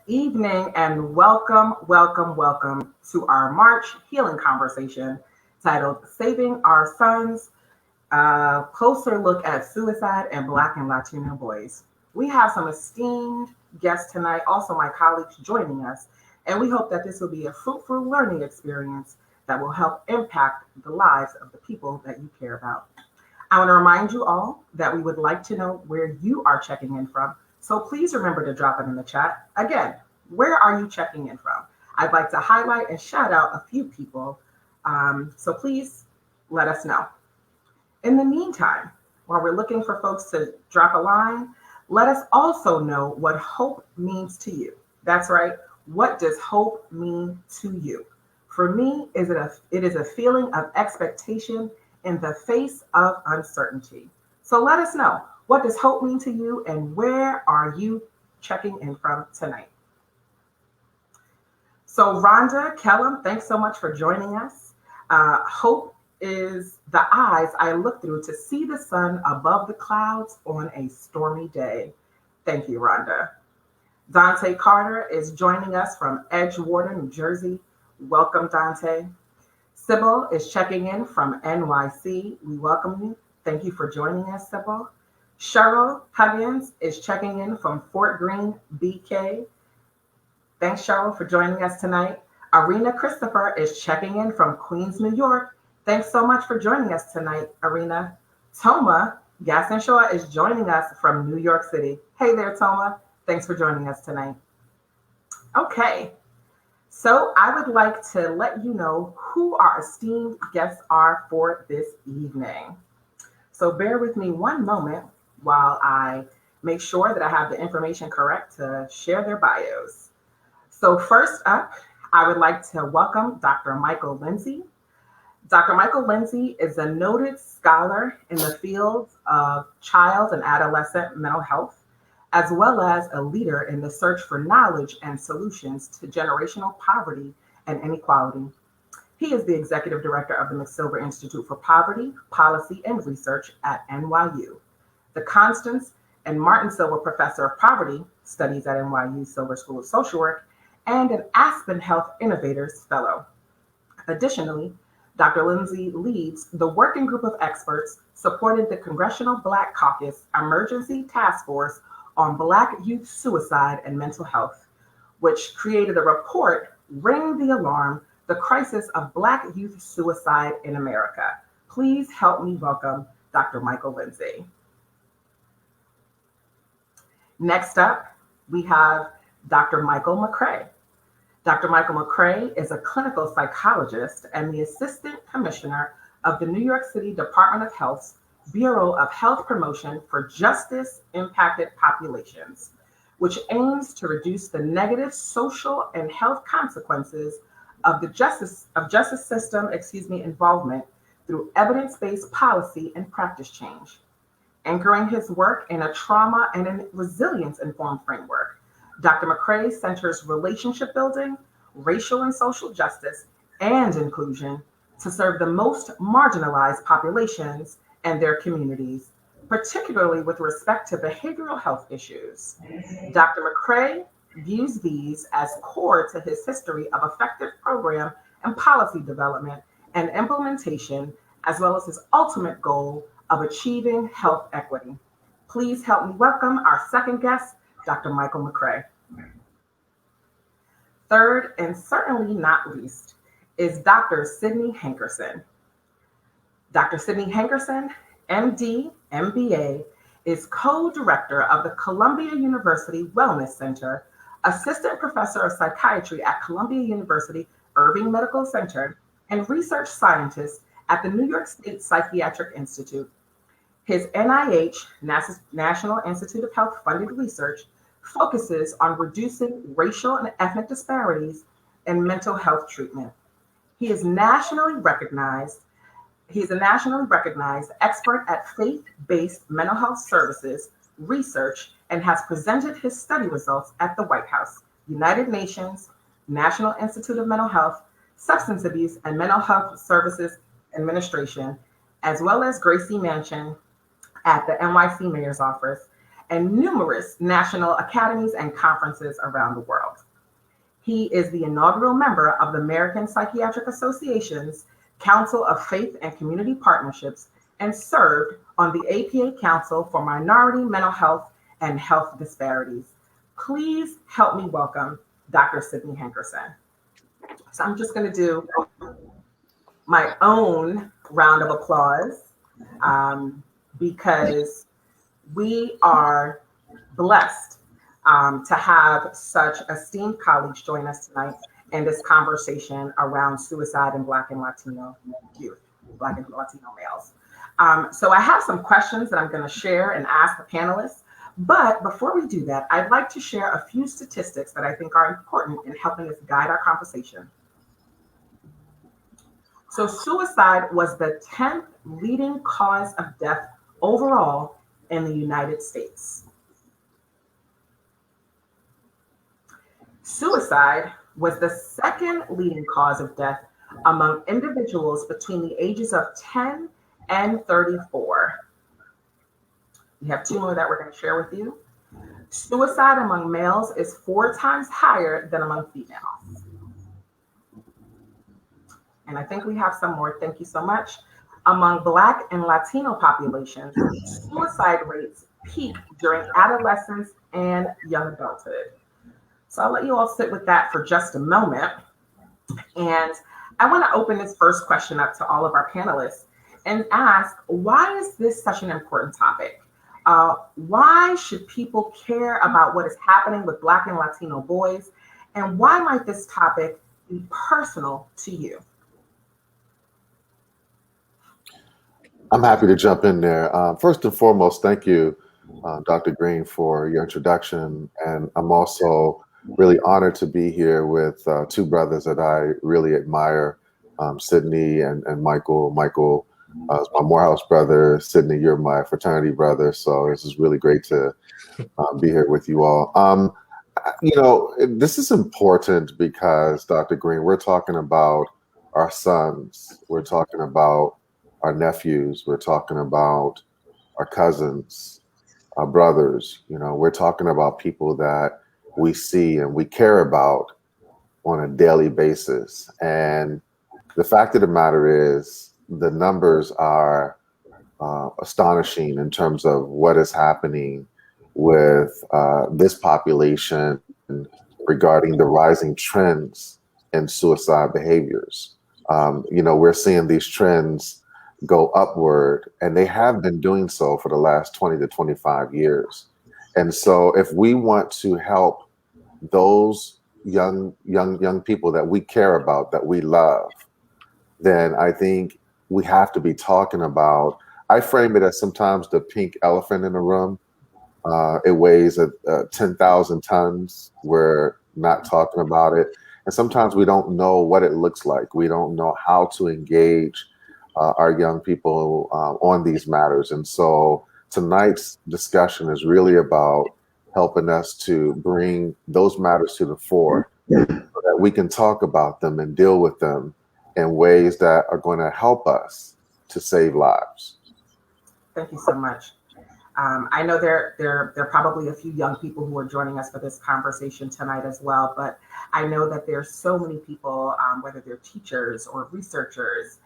evening and welcome to our March healing conversation titled Saving Our Sons, a closer look at suicide and Black and Latino boys. We have some esteemed guests tonight, also my colleagues joining us, and we hope that this will be a fruitful learning experience that will help impact the lives of the people that you care about. I want to remind you all that we would like to know where you are checking in from. So please remember to drop it in the chat. Again, where are you checking in from? I'd like to highlight and shout out a few people. So please let us know. In the meantime, while we're looking for folks to drop a line, let us also know what hope means to you. That's right. What does hope mean to you? For me, it is a feeling of expectation in the face of uncertainty. So let us know, what does hope mean to you and where are you checking in from tonight? So Rhonda Kellum, thanks so much for joining us. Hope is the eyes I look through to see the sun above the clouds on a stormy day. Thank you, Rhonda. Dante Carter is joining us from Edgewater, New Jersey. Welcome, Dante. Sybil is checking in from NYC. We welcome you. Thank you for joining us, Sybil. Cheryl Huggins is checking in from Fort Greene, BK. Thanks, Cheryl, for joining us tonight. Arena Christopher is checking in from Queens, New York. Thanks so much for joining us tonight, Arena. Toma Gaston Shaw is joining us from New York City. Hey there, Toma. Thanks for joining us tonight. Okay. So I would like to let you know who our esteemed guests are for this evening. So bear with me one moment while I make sure that I have the information correct to share their bios. So first up, I would like to welcome Dr. Michael Lindsay. Dr. Michael Lindsay is a noted scholar in the fields of child and adolescent mental health, as well as a leader in the search for knowledge and solutions to generational poverty and inequality. He is the executive director of the McSilver Institute for Poverty, Policy, and Research at NYU, the Constance and Martin Silver Professor of Poverty Studies at NYU Silver School of Social Work, and an Aspen Health Innovators Fellow. Additionally, Dr. Lindsay leads the working group of experts supporting the Congressional Black Caucus Emergency Task Force on Black Youth Suicide and Mental Health, which created a report, Ring the Alarm, the Crisis of Black Youth Suicide in America. Please help me welcome Dr. Michael Lindsay. Next up, we have Dr. Michael McCray. Dr. Michael McCray is a clinical psychologist and the Assistant Commissioner of the New York City Department of Health's Bureau of Health Promotion for Justice-Impacted Populations, which aims to reduce the negative social and health consequences of the justice system involvement through evidence-based policy and practice change. Anchoring his work in a trauma and a resilience-informed framework, Dr. McCray centers relationship building, racial and social justice, and inclusion to serve the most marginalized populations and their communities, particularly with respect to behavioral health issues. Dr. McCray views these as core to his history of effective program and policy development and implementation, as well as his ultimate goal of achieving health equity. Please help me welcome our second guest, Dr. Michael McCray. Third, and certainly not least, is Dr. Sydney Hankerson. Dr. Sydney Hankerson, MD, MBA, is co-director of the Columbia University Wellness Center, assistant professor of psychiatry at Columbia University Irving Medical Center, and research scientist at the New York State Psychiatric Institute. His NIH, National Institute of Health funded research, focuses on reducing racial and ethnic disparities in mental health treatment. He is a nationally recognized expert at faith-based mental health services, research, and has presented his study results at the White House, United Nations, National Institute of Mental Health, Substance Abuse and Mental Health Services Administration, as well as Gracie Mansion at the NYC Mayor's Office, and numerous national academies and conferences around the world. He is the inaugural member of the American Psychiatric Association's Council of Faith and Community Partnerships and served on the APA Council for Minority Mental Health and Health Disparities. Please help me welcome Dr. Sydney Hankerson. So I'm just going to do my own round of applause because we are blessed to have such esteemed colleagues join us tonight in this conversation around suicide in Black and Latino youth, Black and Latino males. So I have some questions that I'm going to share and ask the panelists. But before we do that, I'd like to share a few statistics that I think are important in helping us guide our conversation. So suicide was the 10th leading cause of death overall in the United States. Suicide was the second leading cause of death among individuals between the ages of 10 and 34. We have two more that we're going to share with you. Suicide among males is 4 times higher than among females. And I think we have some more. Thank you so much. Among Black and Latino populations, suicide rates peak during adolescence and young adulthood. So I'll let you all sit with that for just a moment. And I want to open this first question up to all of our panelists and ask, why is this such an important topic? Why should people care about what is happening with Black and Latino boys? And why might this topic be personal to you? I'm happy to jump in there. First and foremost, thank you, Dr. Green, for your introduction. And I'm also really honored to be here with two brothers that I really admire, Sydney and Michael. Michael is my Morehouse brother. Sydney, you're my fraternity brother. So this is really great to be here with you all. This is important because, Dr. Green, we're talking about our sons. We're talking about our nephews. We're talking about our cousins, our brothers. We're talking about people that we see and we care about on a daily basis. And the fact of the matter is, the numbers are astonishing in terms of what is happening with this population regarding the rising trends in suicide behaviors. We're seeing these trends go upward, and they have been doing so for the last 20 to 25 years. And so if we want to help those young people that we care about, that we love, then I think we have to be talking about, I frame it as sometimes the pink elephant in the room. It weighs 10,000 tons. We're not talking about it. And sometimes we don't know what it looks like. We don't know how to engage our young people on these matters. And so tonight's discussion is really about helping us to bring those matters to the fore so that we can talk about them and deal with them in ways that are going to help us to save lives. Thank you so much. I know there are probably a few young people who are joining us for this conversation tonight as well, but I know that there's so many people, whether they're teachers or researchers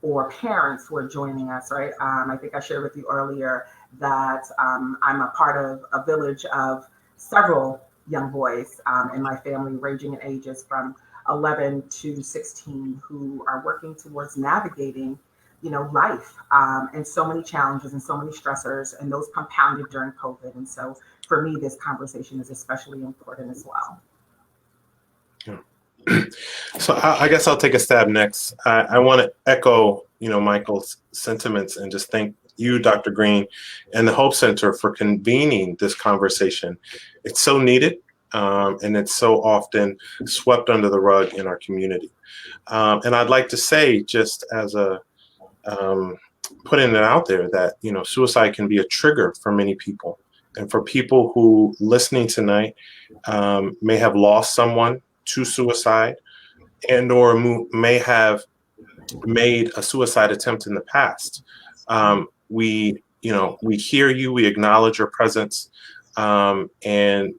or parents who are joining us, right? I think I shared with you earlier that I'm a part of a village of several young boys in my family, ranging in ages from 11 to 16, who are working towards navigating life and so many challenges and so many stressors, and those compounded during COVID. And so for me, this conversation is especially important as well. So I guess I'll take a stab next. I want to echo, Michael's sentiments and just thank you, Dr. Green, and the Hope Center for convening this conversation. It's so needed, and it's so often swept under the rug in our community. And I'd like to say, just as a putting it out there, that suicide can be a trigger for many people, and for people who listening tonight may have lost someone to suicide, and or may have made a suicide attempt in the past. We we hear you, we acknowledge your presence, and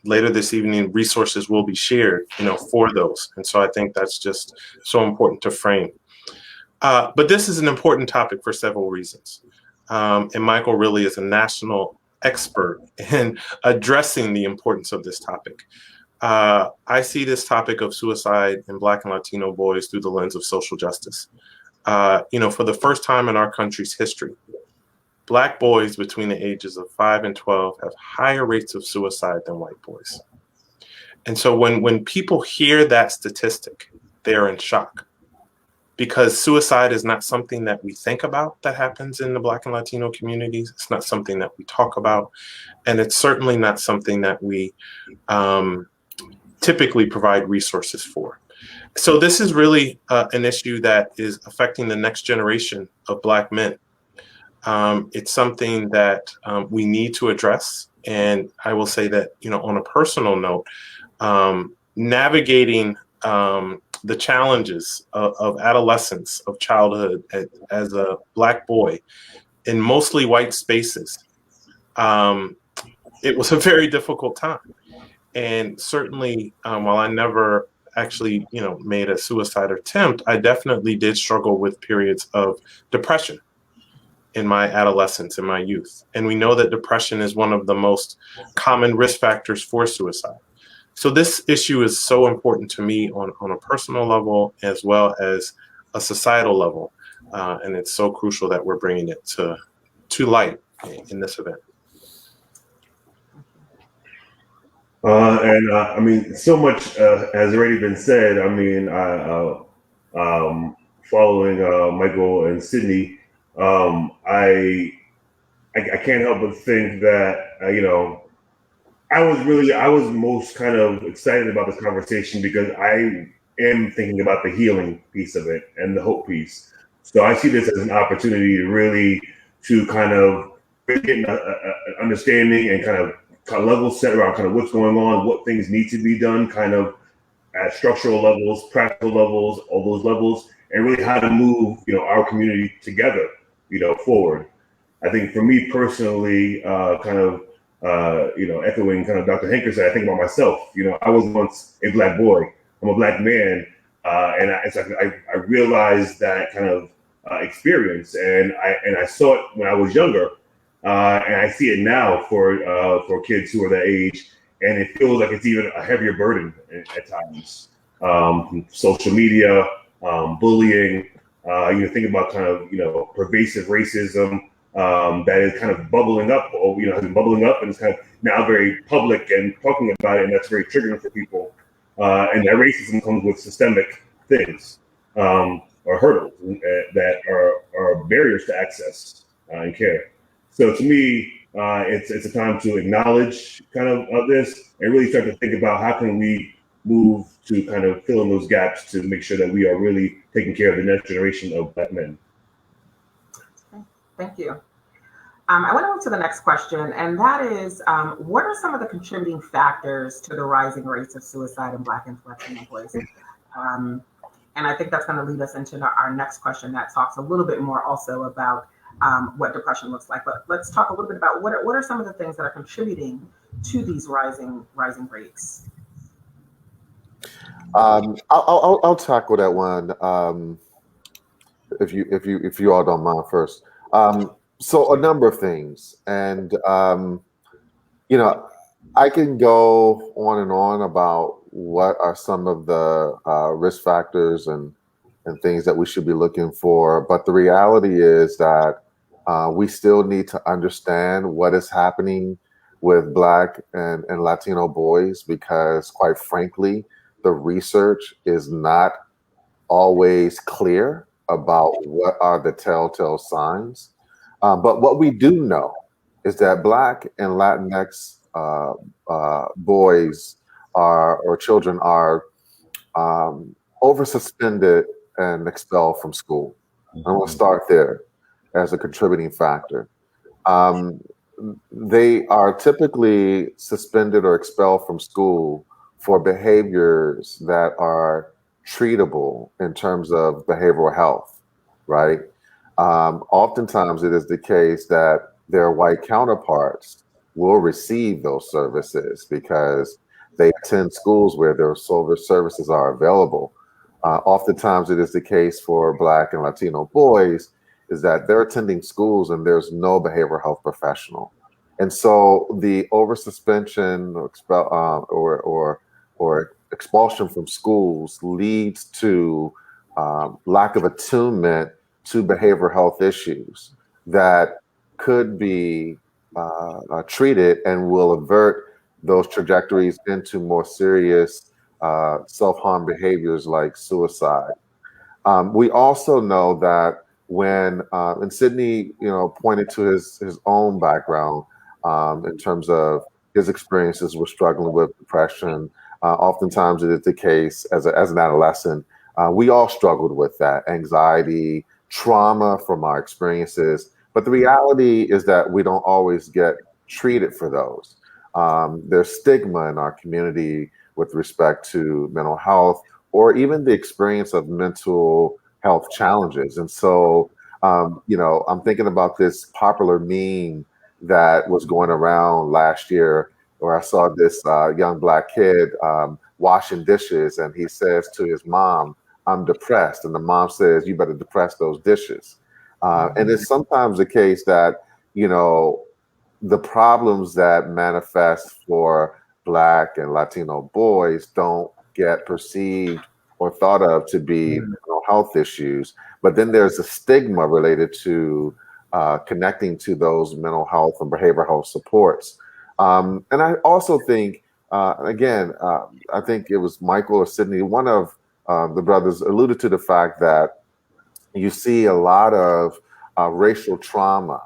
later this evening, resources will be shared, for those. And so I think that's just so important to frame. But this is an important topic for several reasons. And Michael really is a national expert in addressing the importance of this topic. I see this topic of suicide in Black and Latino boys through the lens of social justice. For the first time in our country's history, Black boys between the ages of 5 and 12 have higher rates of suicide than white boys. And so when people hear that statistic, they're in shock, because suicide is not something that we think about that happens in the Black and Latino communities. It's not something that we talk about. And it's certainly not something that we typically provide resources for. So this is really an issue that is affecting the next generation of Black men. It's something that we need to address. And I will say that, on a personal note, navigating the challenges of adolescence, of childhood as a Black boy in mostly white spaces, it was a very difficult time. And certainly, while I never actually, made a suicide attempt, I definitely did struggle with periods of depression in my adolescence, in my youth. And we know that depression is one of the most common risk factors for suicide. So this issue is so important to me on a personal level as well as a societal level. And it's so crucial that we're bringing it to light in this event. So much has already been said. Following Michael and Sydney, I can't help but think that I was most kind of excited about this conversation because I am thinking about the healing piece of it and the hope piece. So I see this as an opportunity to kind of get an understanding and kind of level set around kind of what's going on, what things need to be done, kind of at structural levels, practical levels, all those levels, and really how to move, our community together, forward. I think for me personally, echoing kind of Dr. Henker said, I think about myself. I was once a Black boy. I'm a Black man, and I realized that kind of experience, and I saw it when I was younger, and I see it now for kids who are that age, and it feels like it's even a heavier burden at times. Social media, bullying. Think about kind of pervasive racism. That is kind of bubbling up, has been bubbling up, and it's kind of now very public and talking about it, and that's very triggering for people. And that racism comes with systemic things or hurdles that are barriers to access and care. So to me, it's a time to acknowledge kind of this and really start to think about how can we move to kind of fill in those gaps to make sure that we are really taking care of the next generation of Black men. Thank you. I want to move to the next question, and that is, what are some of the contributing factors to the rising rates of suicide in Black and Latino boys? And I think that's going to lead us into our next question that talks a little bit more also about what depression looks like. But let's talk a little bit about what are some of the things that are contributing to these rising rates. I'll tackle that one. If you all don't mind first. So a number of things, and I can go on and on about what are some of the risk factors and things that we should be looking for. But the reality is that we still need to understand what is happening with Black and Latino boys, because quite frankly, the research is not always clear about what are the telltale signs. But what we do know is that Black and Latinx boys or children are over-suspended and expelled from school. I want to start there as a contributing factor. They are typically suspended or expelled from school for behaviors that are treatable in terms of behavioral health, right? Oftentimes it is the case that their white counterparts will receive those services because they attend schools where their services are available. Oftentimes it is the case for Black and Latino boys is that they're attending schools and there's no behavioral health professional. And so the over suspension or expulsion from schools leads to lack of attunement to behavioral health issues that could be treated and will avert those trajectories into more serious self-harm behaviors like suicide. We also know that when, and Sydney, pointed to his own background in terms of his experiences with struggling with depression. Oftentimes it is the case as an adolescent. We all struggled with that anxiety, trauma from our experiences. But the reality is that we don't always get treated for those. There's stigma in our community with respect to mental health or even the experience of mental health challenges. And so, I'm thinking about this popular meme that was going around last year where I saw this young Black kid washing dishes, and he says to his mom, "I'm depressed." And the mom says, "You better depress those dishes." And it's sometimes the case that, the problems that manifest for Black and Latino boys don't get perceived or thought of to be mental health issues. But then there's a stigma related to connecting to those mental health and behavioral health supports. And I also think, I think it was Michael or Sydney, one of the brothers alluded to the fact that you see a lot of racial trauma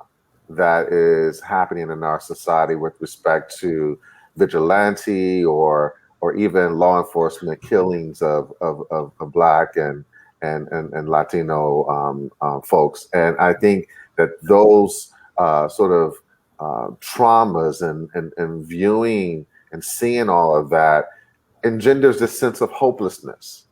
that is happening in our society with respect to vigilante or even law enforcement killings of Black and Latino folks. And I think that those sort of traumas and viewing and seeing all of that engenders this sense of hopelessness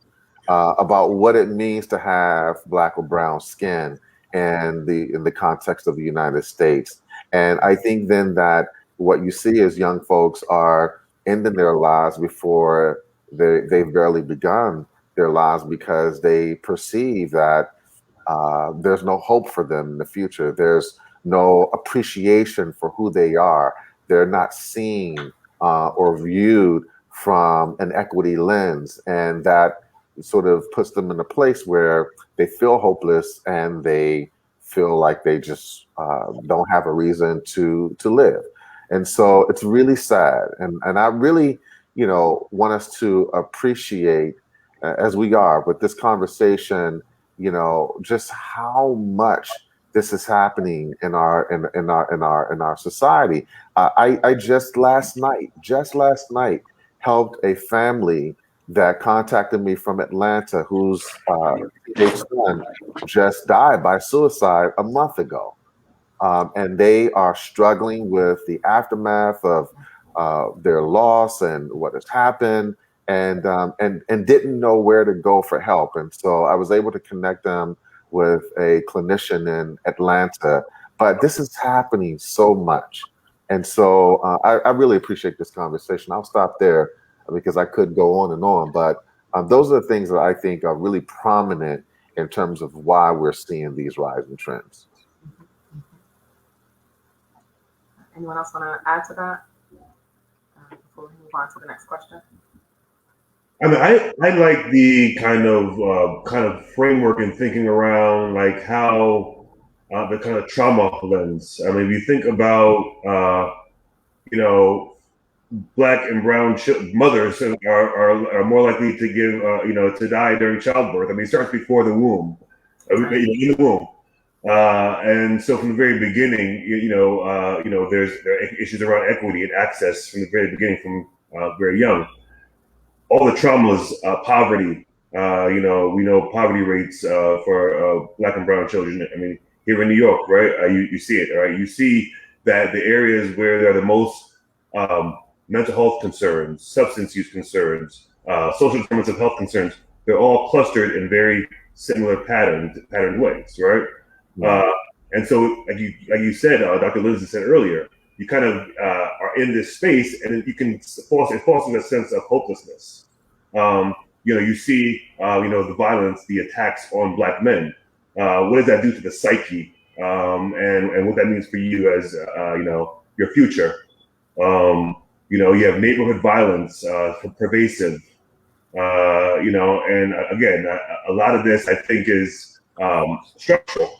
about what it means to have Black or brown skin and in the context of the United States. And I think then that what you see is young folks are ending their lives before they've barely begun their lives because they perceive that there's no hope for them in the future. There's no appreciation for who they are. They're not seen or viewed from an equity lens. And that sort of puts them in a place where they feel hopeless and they feel like they just don't have a reason to live. And so it's really sad. And I really, want us to appreciate, as we are with this conversation, just how much this is happening in our society. I just last night helped a family that contacted me from Atlanta whose son just died by suicide a month ago. And they are struggling with the aftermath of their loss and what has happened, and didn't know where to go for help. And so I was able to connect them with a clinician in Atlanta. But this is happening so much. And so I really appreciate this conversation. I'll stop there because I could go on and on. But those are the things that I think are really prominent in terms of why we're seeing these rising trends. Anyone else want to add to that before we move on to the next question? I mean, I like the kind of framework and thinking around like how the kind of trauma lens. I mean, if you think about Black and brown mothers are more likely to give to die during childbirth. I mean, it starts before the womb, in the womb. And so from the very beginning, there are issues around equity and access from the very beginning, from very young. All the traumas, poverty, we know poverty rates for Black and brown children. I mean, here in New York, right? You see it, right? You see that the areas where there are the most mental health concerns, substance use concerns, social determinants of health concerns, they're all clustered in very similar patterned ways, right? And so, like you said, Dr. Lindsay said earlier, you kind of are in this space, and you can fosters a sense of hopelessness. You see, the violence, the attacks on Black men. What does that do to the psyche, and what that means for you as your future? You have neighborhood violence, pervasive. And again, a lot of this I think is structural.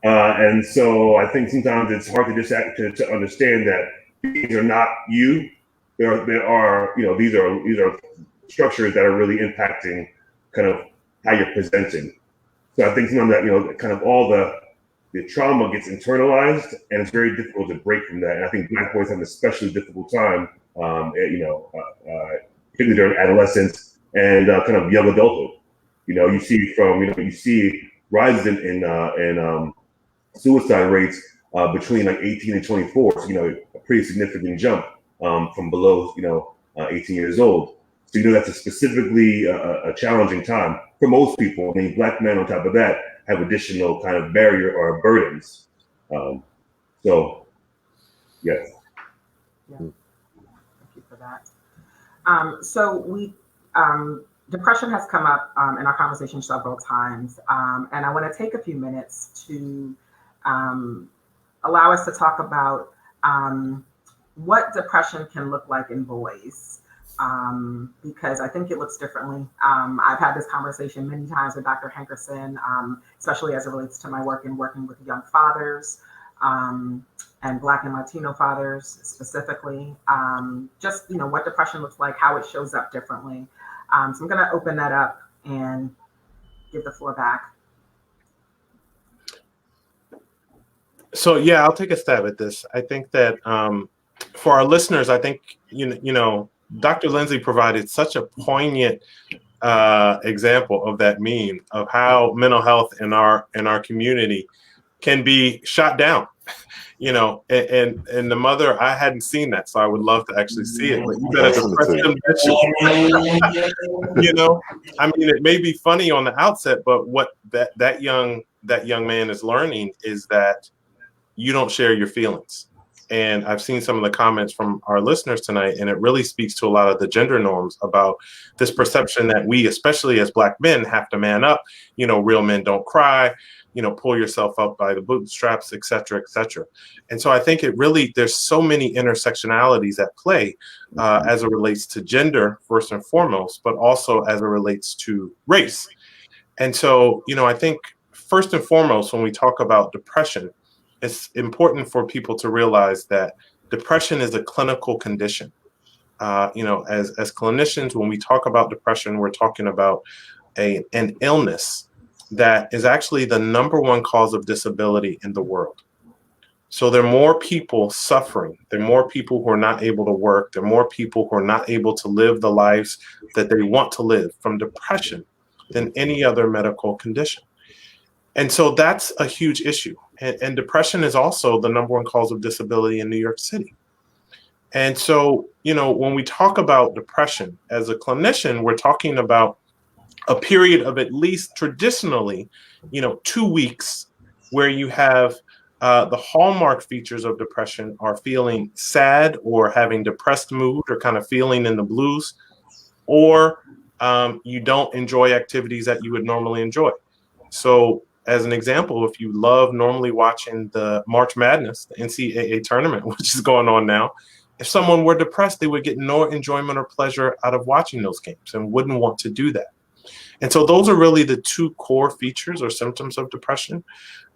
And so I think sometimes it's hard to just to understand that these are not you. There are these are structures that are really impacting kind of how you're presenting. So I think sometimes that kind of all the trauma gets internalized, and it's very difficult to break from that. And I think Black boys have an especially difficult time, particularly during adolescence and kind of young adulthood. You see rises in suicide rates between like 18 and 24. So, a pretty significant jump from below 18 years old. So that's a specifically a challenging time for most people. I mean, Black men on top of that have additional kind of barrier or burdens. So, yes. Yeah. Thank you for that. Depression has come up in our conversation several times, and I want to take a few minutes to allow us to talk about what depression can look like in boys, because I think it looks differently. I've had this conversation many times with Dr. Hankerson, especially as it relates to my work in working with young fathers and Black and Latino fathers specifically. Just what depression looks like, how it shows up differently. So I'm going to open that up and give the floor back. So yeah, I'll take a stab at this. I think that for our listeners, I think Dr. Lindsay provided such a poignant example of that meme of how mental health in our community can be shot down. And the mother, I hadn't seen that, so I would love to actually see it. But you got a depressive I mean, it may be funny on the outset, but what that young man is learning is that you don't share your feelings. And I've seen some of the comments from our listeners tonight, and it really speaks to a lot of the gender norms about this perception that we, especially as Black men, have to man up. Real men don't cry. Pull yourself up by the bootstraps, et cetera, et cetera. And so I think there's so many intersectionalities at play as it relates to gender, first and foremost, but also as it relates to race. And so, I think first and foremost, when we talk about depression, it's important for people to realize that depression is a clinical condition. As clinicians, when we talk about depression, we're talking about an illness that is actually the number one cause of disability in the world. So there are more people suffering. There are more people who are not able to work. There are more people who are not able to live the lives that they want to live from depression than any other medical condition. And so that's a huge issue. And depression is also the number one cause of disability in New York City. And so, when we talk about depression, as a clinician, we're talking about a period of at least traditionally, 2 weeks where you have the hallmark features of depression are feeling sad or having depressed mood or kind of feeling in the blues, or you don't enjoy activities that you would normally enjoy. So as an example, if you love normally watching the March Madness, the NCAA tournament, which is going on now, if someone were depressed, they would get no enjoyment or pleasure out of watching those games and wouldn't want to do that. And so those are really the two core features or symptoms of depression.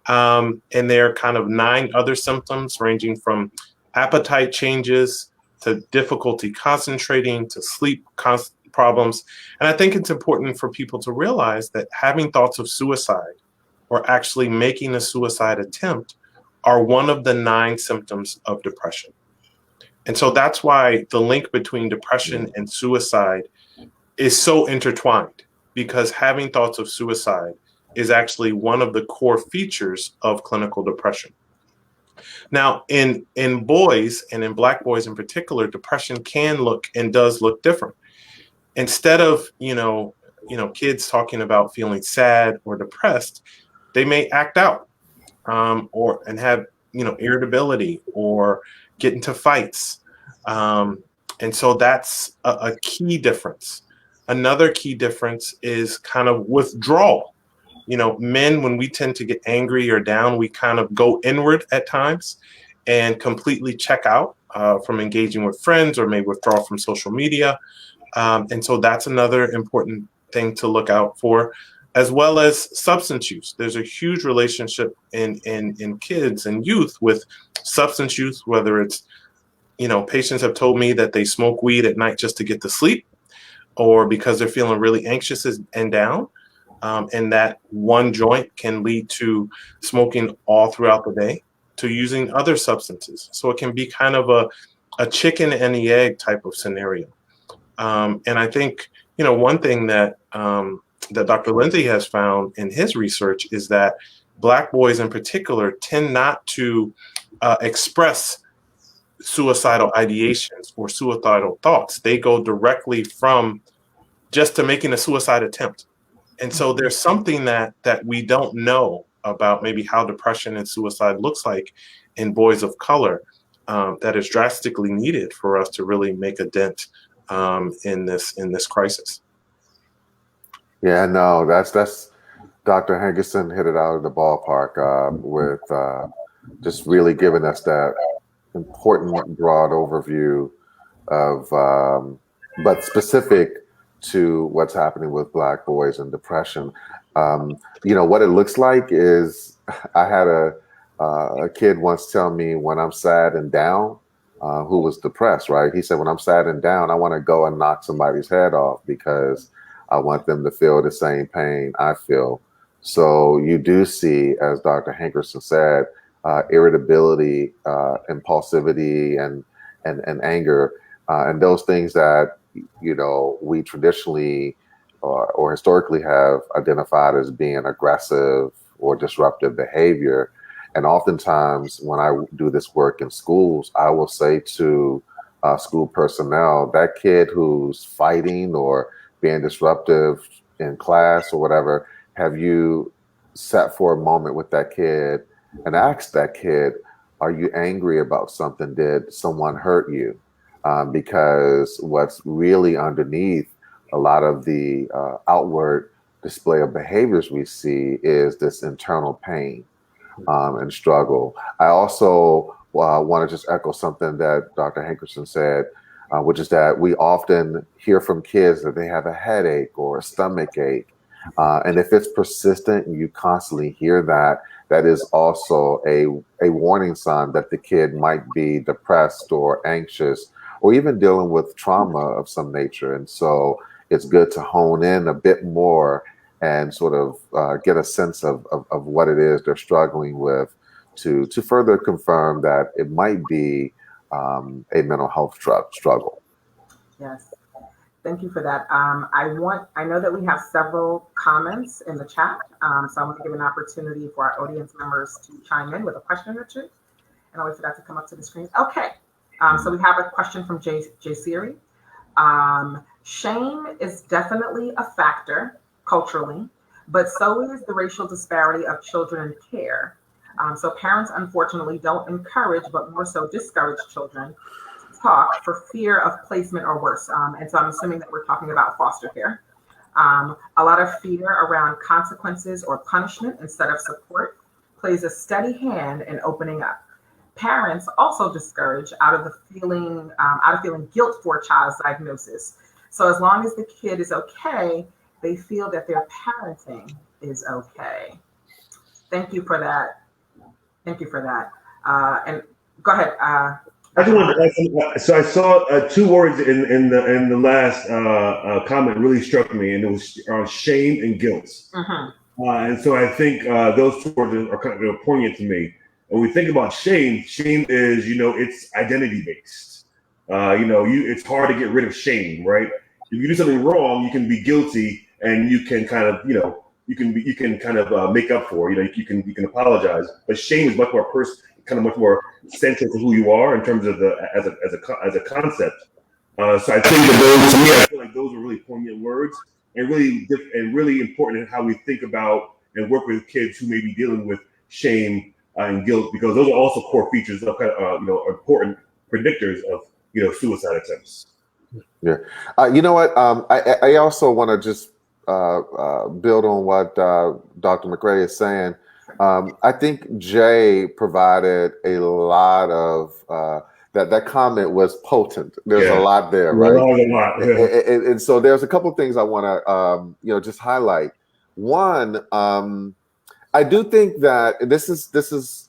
And there are kind of 9 other symptoms ranging from appetite changes to difficulty concentrating to sleep problems. And I think it's important for people to realize that having thoughts of suicide or actually making a suicide attempt are one of the 9 symptoms of depression. And so that's why the link between depression and suicide is so intertwined, because having thoughts of suicide is actually one of the core features of clinical depression. Now, in boys, and in Black boys in particular, depression can look and does look different. Instead of, kids talking about feeling sad or depressed, they may act out and have irritability or get into fights. And so that's a key difference. Another key difference is kind of withdrawal. Men, when we tend to get angry or down, we kind of go inward at times and completely check out from engaging with friends, or maybe withdraw from social media. And so that's another important thing to look out for, as well as substance use. There's a huge relationship in kids and youth with substance use, whether it's, patients have told me that they smoke weed at night just to get to sleep, or because they're feeling really anxious and down. And that one joint can lead to smoking all throughout the day, to using other substances. So it can be kind of a chicken and the egg type of scenario. And I think, one thing that Dr. Lindsay has found in his research is that Black boys in particular tend not to express suicidal ideations or suicidal thoughts. They go directly from just to making a suicide attempt. And so there's something that we don't know about maybe how depression and suicide looks like in boys of color that is drastically needed for us to really make a dent in this crisis. Yeah, no, that's Dr. Hankerson hit it out of the ballpark with just really giving us that important broad overview of, but specific to what's happening with Black boys and depression. What it looks like is, I had a kid once tell me, when I'm sad and down, who was depressed, right? He said, when I'm sad and down, I want to go and knock somebody's head off because I want them to feel the same pain I feel. So you do see, as Dr. Hankerson said, irritability, impulsivity, and anger, and those things that we traditionally or historically have identified as being aggressive or disruptive behavior. And oftentimes when I do this work in schools, I will say to school personnel, that kid who's fighting or being disruptive in class or whatever, have you sat for a moment with that kid and asked that kid, are you angry about something? Did someone hurt you? Because what's really underneath a lot of the outward display of behaviors we see is this internal pain and struggle. I also want to just echo something that Dr. Hankerson said, which is that we often hear from kids that they have a headache or a stomach ache. And if it's persistent and you constantly hear that, that is also a warning sign that the kid might be depressed or anxious, or even dealing with trauma of some nature. And so it's good to hone in a bit more and sort of get a sense of what it is they're struggling with to further confirm that it might be a mental health struggle. Yes, thank you for that. I know that we have several comments in the chat, so I want to give an opportunity for our audience members to chime in with a question or two. And I'll wait for that to come up to the screen. Okay, so we have a question from Jay Siri. Shame is definitely a factor culturally, but so is the racial disparity of children in care. So parents, unfortunately, don't encourage, but more so discourage children to talk for fear of placement or worse. And so I'm assuming that we're talking about foster care. A lot of fear around consequences or punishment instead of support plays a steady hand in opening up. Parents also discourage out of feeling guilt for a child's diagnosis. So as long as the kid is okay, they feel that their parenting is okay. Thank you for that. Thank you for that. And go ahead. I just wanted to ask, so I saw two words in the last comment really struck me, and it was shame and guilt. Mm-hmm. And so I think those two words are kind of poignant to me. When we think about shame is, it's identity based. It's hard to get rid of shame, right? If you do something wrong, you can be guilty, and you can kind of, you can kind of make up for, you can apologize. But shame is much more much more central to who you are in terms of as a concept. So I think that to me, I feel like those are really poignant words and really important in how we think about and work with kids who may be dealing with shame and guilt, because those are also core features of important predictors of suicide attempts. Yeah, you know what? I also want to just build on what Dr. McRae is saying. I think Jay provided a lot of that comment was potent. There's a lot there, right? A lot. And so there's a couple of things I want to just highlight. One, I do think that this is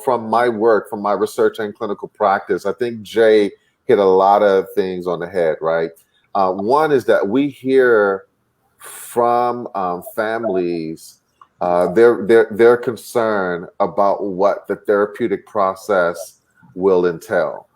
from my work, from my research and clinical practice. I think Jay hit a lot of things on the head, right? One is that we hear from families their concern about what the therapeutic process will entail.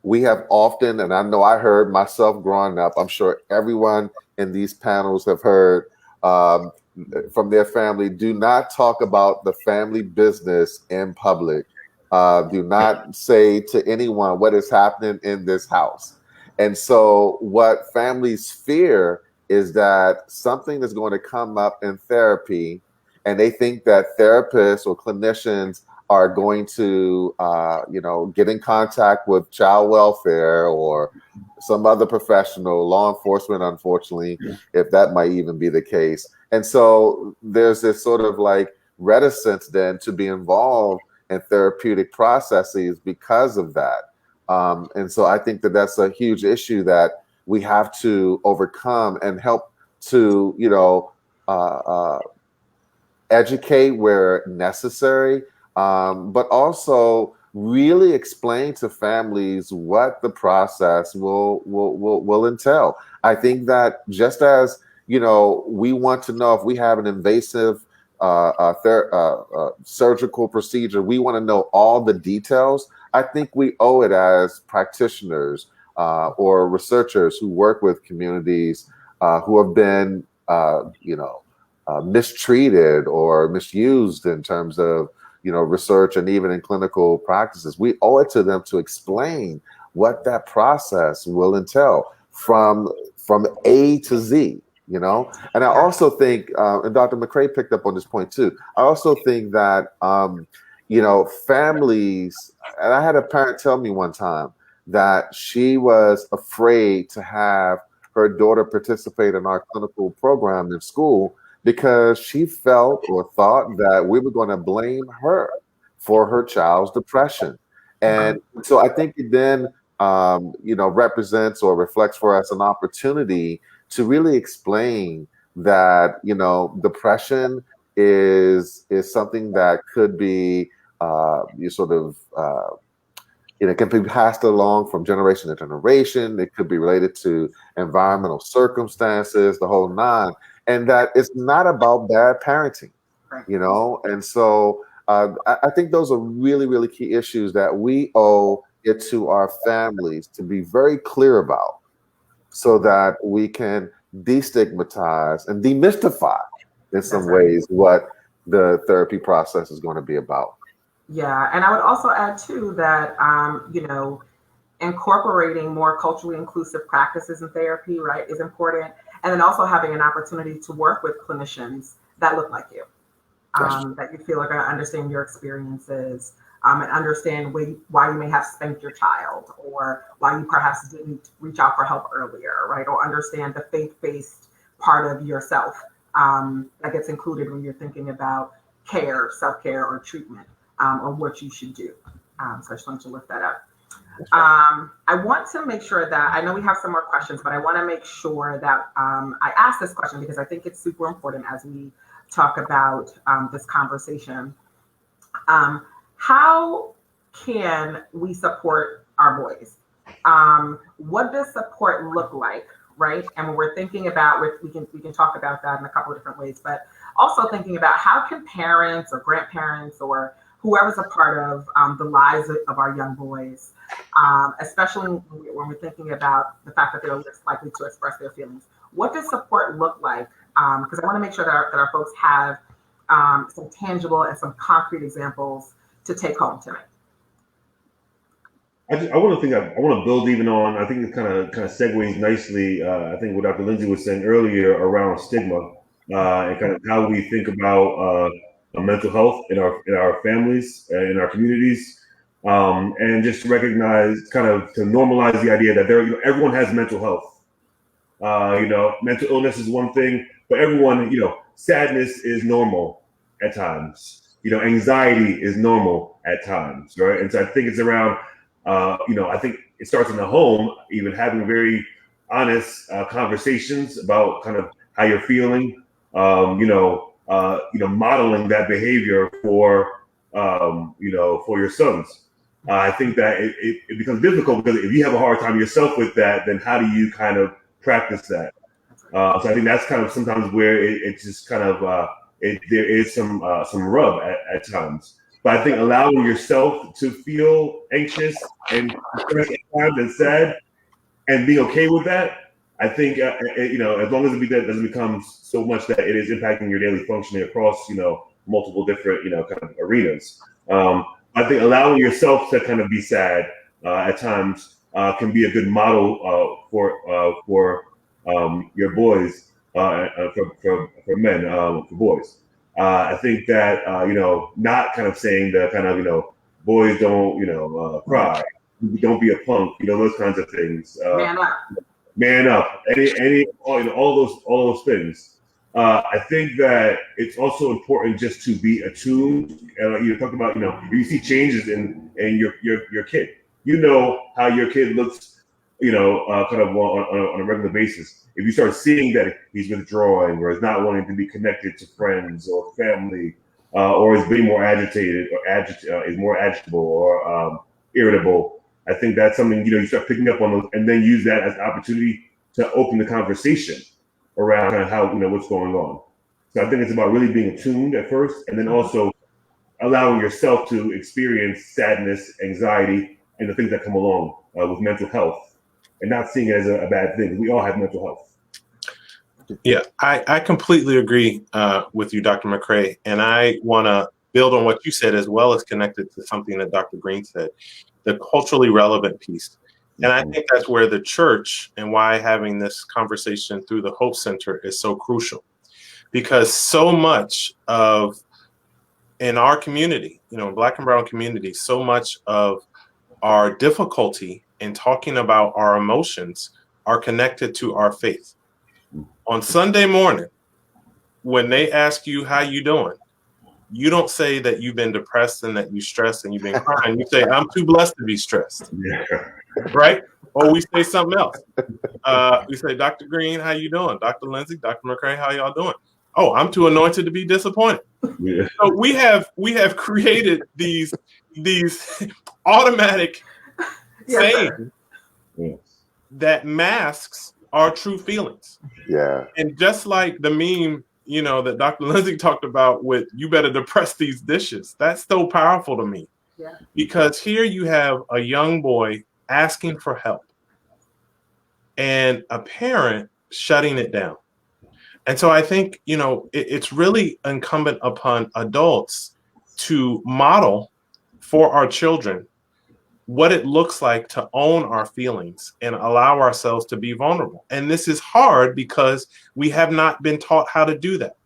We have often, and I know I heard myself growing up, I'm sure everyone in these panels have heard from their family, do not talk about the family business in public. Do not say to anyone what is happening in this house. And so what families fear is that something is going to come up in therapy, and they think that therapists or clinicians are going to, get in contact with child welfare or some other professional, law enforcement, unfortunately, if that might even be the case. And so there's this sort of like reticence then to be involved in therapeutic processes because of that. And so I think that that's a huge issue that we have to overcome and help to, educate where necessary, but also really explain to families what the process will entail. I think that just as, we want to know if we have an invasive surgical procedure, we want to know all the details. I think we owe it as practitioners or researchers who work with communities who have been, mistreated or misused in terms of, research and even in clinical practices. We owe it to them to explain what that process will entail from A to Z. And I also think, and Dr. McRae picked up on this point too. I also think that, families, and I had a parent tell me one time that she was afraid to have her daughter participate in our clinical program in school because she felt or thought that we were going to blame her for her child's depression. And so I think it then, represents or reflects for us an opportunity to really explain that, depression is something that could be it can be passed along from generation to generation. It could be related to environmental circumstances, the whole nine, and that it's not about bad parenting, And so I think those are really, really key issues that we owe it to our families to be very clear about, so that we can destigmatize and demystify in some ways what the therapy process is going to be about. Yeah, and I would also add too that incorporating more culturally inclusive practices in therapy, right, is important, and then also having an opportunity to work with clinicians that look like you, that you feel are going to understand your experiences, and understand why you may have spanked your child, or why you perhaps didn't reach out for help earlier, right, or understand the faith-based part of yourself that gets included when you're thinking about care, self-care, or treatment. Or what you should do. So I just wanted to lift that up. I want to make sure that, I know we have some more questions, but I want to make sure that I ask this question because I think it's super important as we talk about this conversation. How can we support our boys? What does support look like, right? And when we're thinking about, we can talk about that in a couple of different ways, but also thinking about how can parents or grandparents or whoever's a part of the lives of our young boys, especially when we're thinking about the fact that they're less likely to express their feelings. What does support look like? Because I want to make sure that our folks have some tangible and some concrete examples to take home tonight. I want to build even on. I think it kind of segues nicely. I think what Dr. Lindsay was saying earlier around stigma. and kind of how we think about mental health in our families, in our communities, and just to recognize, kind of to normalize the idea that everyone has mental health. Mental illness is one thing, but everyone, sadness is normal at times. Anxiety is normal at times, right? And so I think it's around, I think it starts in the home, even having very honest conversations about kind of how you're feeling, modeling that behavior for your sons. I think that it becomes difficult because if you have a hard time yourself with that, then how do you kind of practice that? So I think that's kind of sometimes where it just kind of there is some rub at times. But I think allowing yourself to feel anxious and stressed at times and sad, and being okay with that, I think as long as it doesn't become so much that it is impacting your daily functioning across multiple different kind of arenas. I think allowing yourself to kind of be sad at times can be a good model for your boys, for men, for boys. I think that not kind of saying the kind of boys don't cry, don't be a punk, those kinds of things. Man up, all those things. I think that it's also important just to be attuned. You talk about if you see changes in your kid, how your kid looks, kind of on a regular basis. If you start seeing that he's withdrawing or is not wanting to be connected to friends or family, or is being more agitated or is more agitable or irritable, I think that's something you start picking up on those, and then use that as an opportunity to open the conversation around kind of how what's going on. So I think it's about really being attuned at first, and then also allowing yourself to experience sadness, anxiety, and the things that come along with mental health, and not seeing it as a bad thing. We all have mental health. Yeah, I completely agree with you, Dr. McCray, and I want to build on what you said as well as connected to something that Dr. Green said, the culturally relevant piece. And I think that's where the church and why having this conversation through the Hope Center is so crucial, because so much of in our community, Black and brown community, so much of our difficulty in talking about our emotions are connected to our faith. On Sunday morning, when they ask you how you doing, you don't say that you've been depressed and that you stressed and you've been crying. You say, I'm too blessed to be stressed. Yeah. Right? Or we say something else. We say, Dr. Green, how you doing? Dr. Lindsay, Dr. McCray, how y'all doing? Oh, I'm too anointed to be disappointed. Yeah. So we have created these automatic sayings that masks our true feelings. Yeah. And just like the meme, that Dr. Lindsay talked about with you better depress these dishes. That's so powerful to me. Yeah. Because here you have a young boy asking for help and a parent shutting it down. And so I think, it's really incumbent upon adults to model for our children what it looks like to own our feelings and allow ourselves to be vulnerable. And this is hard because we have not been taught how to do that.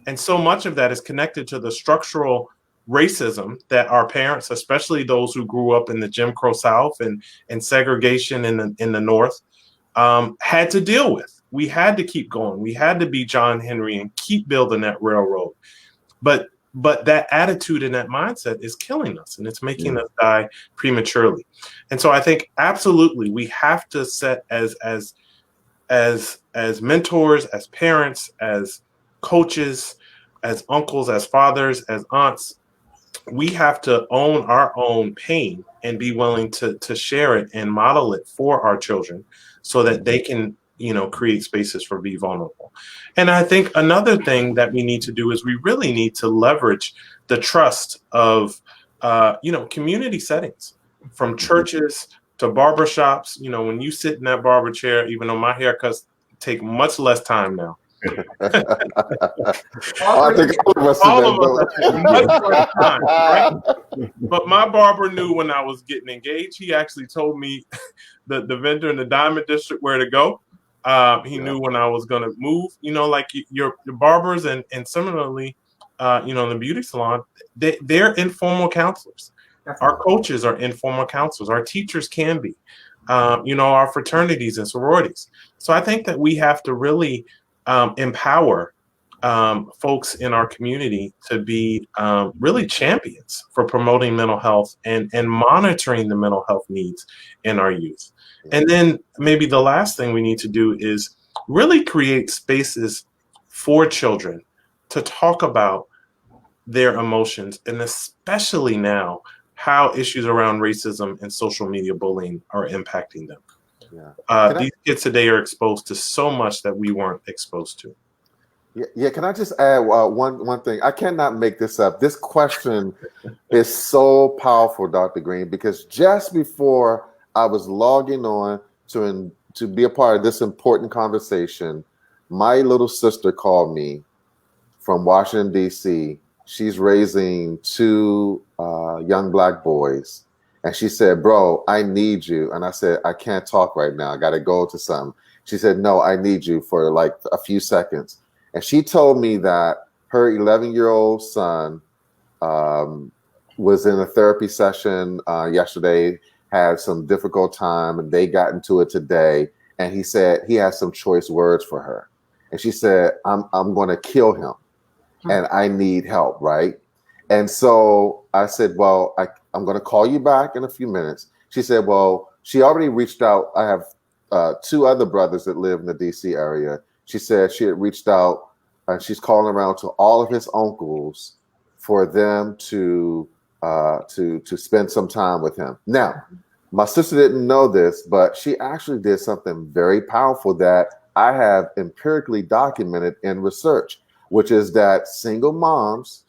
And so much of that is connected to the structural racism that our parents, especially those who grew up in the Jim Crow South and segregation in the North, had to deal with. We had to keep going. We had to be John Henry and keep building that railroad. But that attitude and that mindset is killing us, and it's making us die prematurely. And so I think absolutely we have to set as mentors, as parents, as coaches, as uncles, as fathers, as aunts, we have to own our own pain and be willing to share it and model it for our children so that they can create spaces for be vulnerable. And I think another thing that we need to do is we really need to leverage the trust of, community settings, from churches to barbershops. When you sit in that barber chair, even though my haircuts take much less time now. I think all of us take much less time, right? But my barber knew when I was getting engaged. He actually told me the vendor in the Diamond District where to go. He knew when I was going to move, like your barbers and similarly, in the beauty salon, they're informal counselors. Our coaches are informal counselors. Our teachers can be, our fraternities and sororities. So I think that we have to really empower folks in our community to be really champions for promoting mental health and monitoring the mental health needs in our youth. And then maybe the last thing we need to do is really create spaces for children to talk about their emotions, and especially now, how issues around racism and social media bullying are impacting them. These kids today are exposed to so much that we weren't exposed to. Yeah, can I just add one thing? I cannot make this up. This question is so powerful, Dr. Green, because just before I was logging on to be a part of this important conversation, my little sister called me from Washington, D.C. She's raising 2 young Black boys. And she said, bro, I need you. And I said, I can't talk right now. I got to go to something. She said, no, I need you for like a few seconds. And she told me that her 11-year-old son was in a therapy session yesterday, had some difficult time, and they got into it today. And he said he has some choice words for her. And she said, I'm going to kill him and I need help, right? And so I said, well, I'm going to call you back in a few minutes. She said, well, she already reached out. I have 2 other brothers that live in the DC area. She said she had reached out and she's calling around to all of his uncles for them to spend some time with him. Now, my sister didn't know this, but she actually did something very powerful that I have empirically documented in research, which is that single moms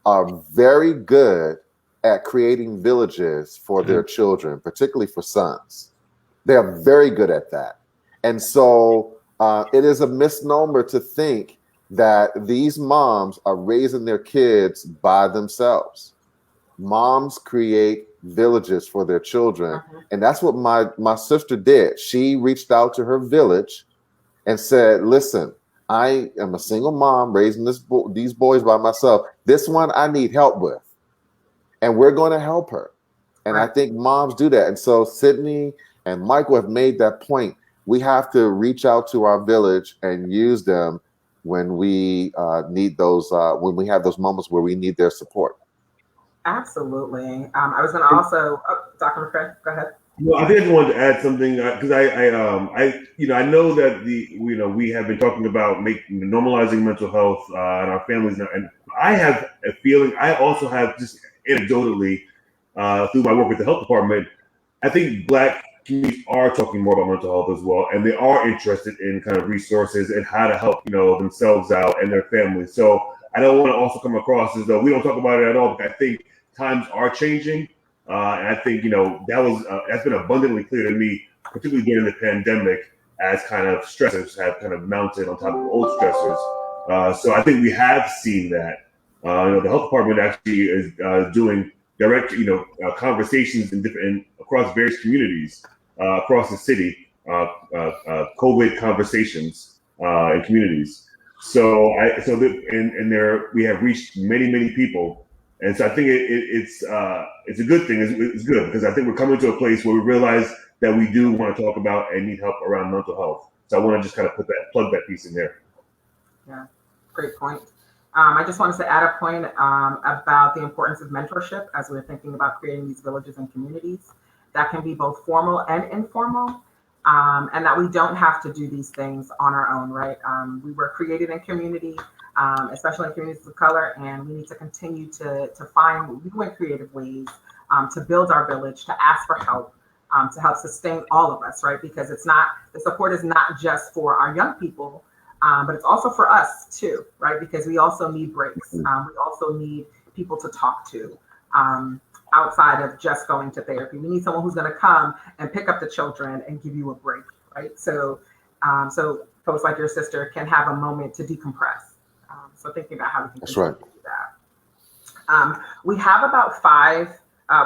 are very good at creating villages for their children, particularly for sons. They're very good at that. And so it is a misnomer to think that these moms are raising their kids by themselves. Moms create villages for their children. And that's what my sister did. She reached out to her village and said, listen, I am a single mom raising these boys by myself. This one I need help with. And we're going to help her. And I think moms do that. And so Sydney and Michael have made that point. We have to reach out to our village and use them when we need those, when we have those moments where we need their support. Absolutely. I was going to also, Dr. McCray, go ahead. Well, I think I wanted to add something because I know that we have been talking about normalizing mental health in our families now, and I have a feeling. I also have just anecdotally through my work with the health department, I think Black communities are talking more about mental health as well, and they are interested in kind of resources and how to help themselves out and their families. So I don't want to also come across as though we don't talk about it at all. But I think times are changing. And I think, that's been abundantly clear to me, particularly during the pandemic, as kind of stressors have kind of mounted on top of old stressors. So I think we have seen that. The health department actually is doing direct, conversations across various communities across the city, COVID conversations in communities. So we have reached many people. And so I think it's a good thing. It's good because I think we're coming to a place where we realize that we do want to talk about and need help around mental health. So I want to just kind of plug that piece in there. Yeah, great point. I just wanted to add a point about the importance of mentorship as we're thinking about creating these villages and communities that can be both formal and informal, and that we don't have to do these things on our own, right? We were created in community. Especially in communities of color, and we need to continue to find new and creative ways to build our village, to ask for help, to help sustain all of us, right? Because the support is not just for our young people, but it's also for us too, right? Because we also need breaks. We also need people to talk to outside of just going to therapy. We need someone who's going to come and pick up the children and give you a break, right? So folks like your sister can have a moment to decompress. So thinking about how we can do that. We have about 5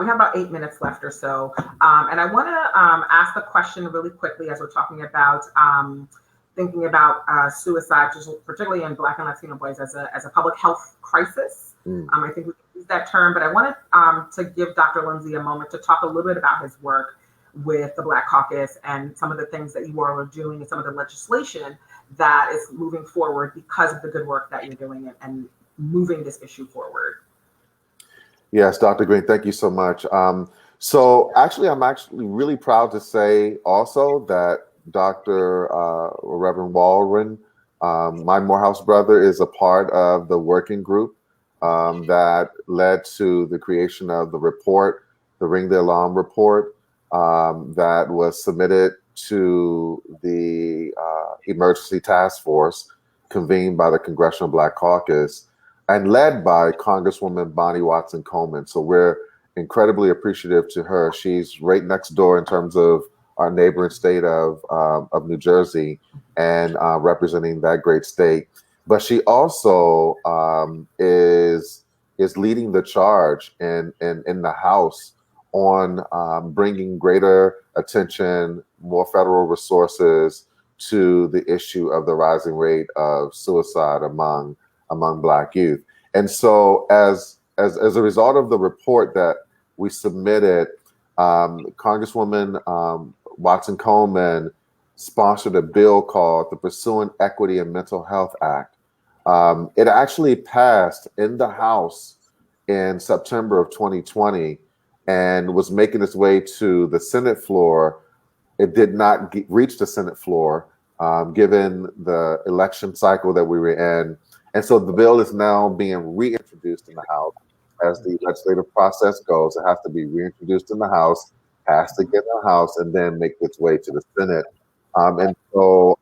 We have about 8 minutes left or so. And I want to ask the question really quickly as we're talking about thinking about suicide, particularly in Black and Latino boys, as a public health crisis. I think we use that term, but I wanted to give Dr. Lindsay a moment to talk a little bit about his work with the Black Caucus and some of the things that you all are doing and some of the legislation that is moving forward because of the good work that you're doing and moving this issue forward. Yes, Dr. Green, thank you so much. So actually, I'm actually really proud to say also that Dr. Reverend Walren, my Morehouse brother, is a part of the working group that led to the creation of the report, the Ring the Alarm report, that was submitted to the Emergency Task Force convened by the Congressional Black Caucus and led by Congresswoman Bonnie Watson Coleman. So we're incredibly appreciative to her. She's right next door in terms of our neighboring state of New Jersey and representing that great state. But she also is leading the charge in the House on bringing greater attention, more federal resources to the issue of the rising rate of suicide among Black youth. And so as a result of the report that we submitted, Congresswoman Watson Coleman sponsored a bill called the Pursuing Equity in Mental Health Act. It actually passed in the House in September of 2020 and was making its way to the Senate floor. It did not reach the Senate floor given the election cycle that we were in. And so the bill is now being reintroduced in the House. As the legislative process goes, it has to be reintroduced in the House, has to get in the House, and then make its way to the Senate. And so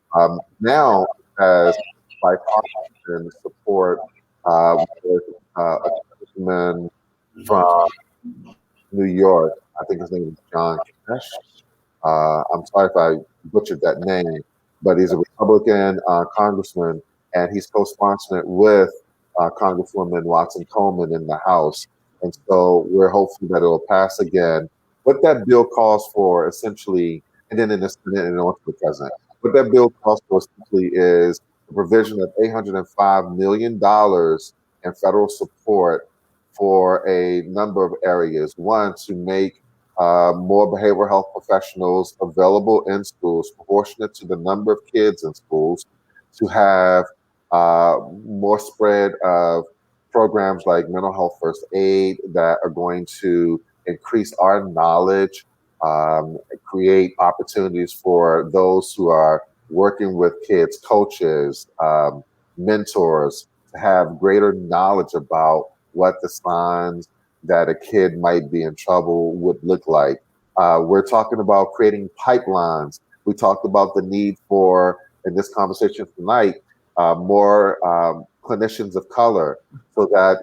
now it has bipartisan support with a gentleman from New York. I think his name is John Tesh. I'm sorry if I butchered that name, but he's a Republican congressman, and he's co-sponsoring it with Congresswoman Watson Coleman in the House. And so we're hopeful that it will pass again. What that bill calls for essentially, and then in the Senate and on to the President, what that bill calls for essentially is the provision of $805 million in federal support for a number of areas. One, to make more behavioral health professionals available in schools, proportionate to the number of kids in schools, to have more spread of programs like mental health first aid that are going to increase our knowledge, create opportunities for those who are working with kids, coaches, mentors, to have greater knowledge about what the signs that a kid might be in trouble would look like. We're talking about creating pipelines. We talked about the need for, in this conversation tonight, more clinicians of color so that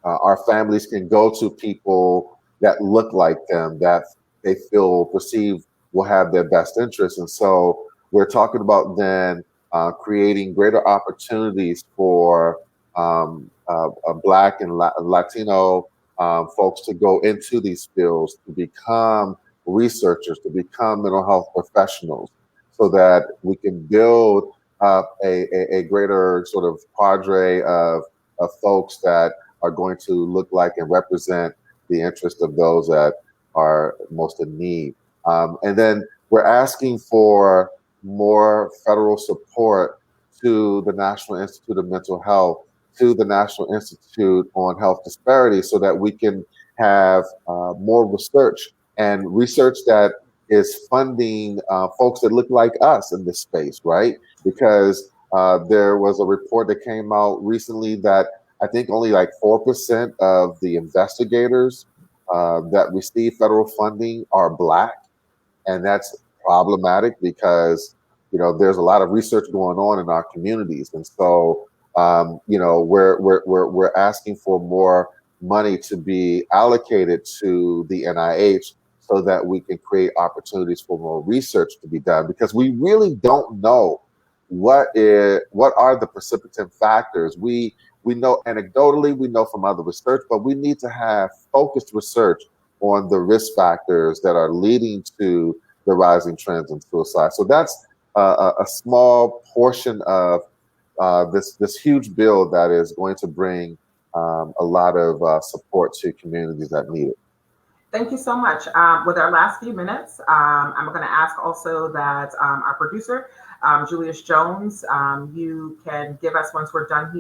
our families can go to people that look like them, that they feel perceive will have their best interests. And so we're talking about then creating greater opportunities for Black and Latino folks to go into these fields, to become researchers, to become mental health professionals, so that we can build up a greater sort of cadre of folks that are going to look like and represent the interest of those that are most in need. And then we're asking for more federal support to the National Institute of Mental Health, to the National Institute on Health Disparities, so that we can have more research that is funding folks that look like us in this space, right? Because there was a report that came out recently that I think only like 4% of the investigators that receive federal funding are Black. And that's problematic because, there's a lot of research going on in our communities. And so, we're asking for more money to be allocated to the NIH so that we can create opportunities for more research to be done, because we really don't know what are the precipitant factors. We We know anecdotally, we know from other research, but we need to have focused research on the risk factors that are leading to the rising trends in suicide. So that's a small portion of this huge bill that is going to bring a lot of support to communities that need it. Thank you so much. With our last few minutes, I'm going to ask also that our producer, Julius Jones, you can give us, once we're done here,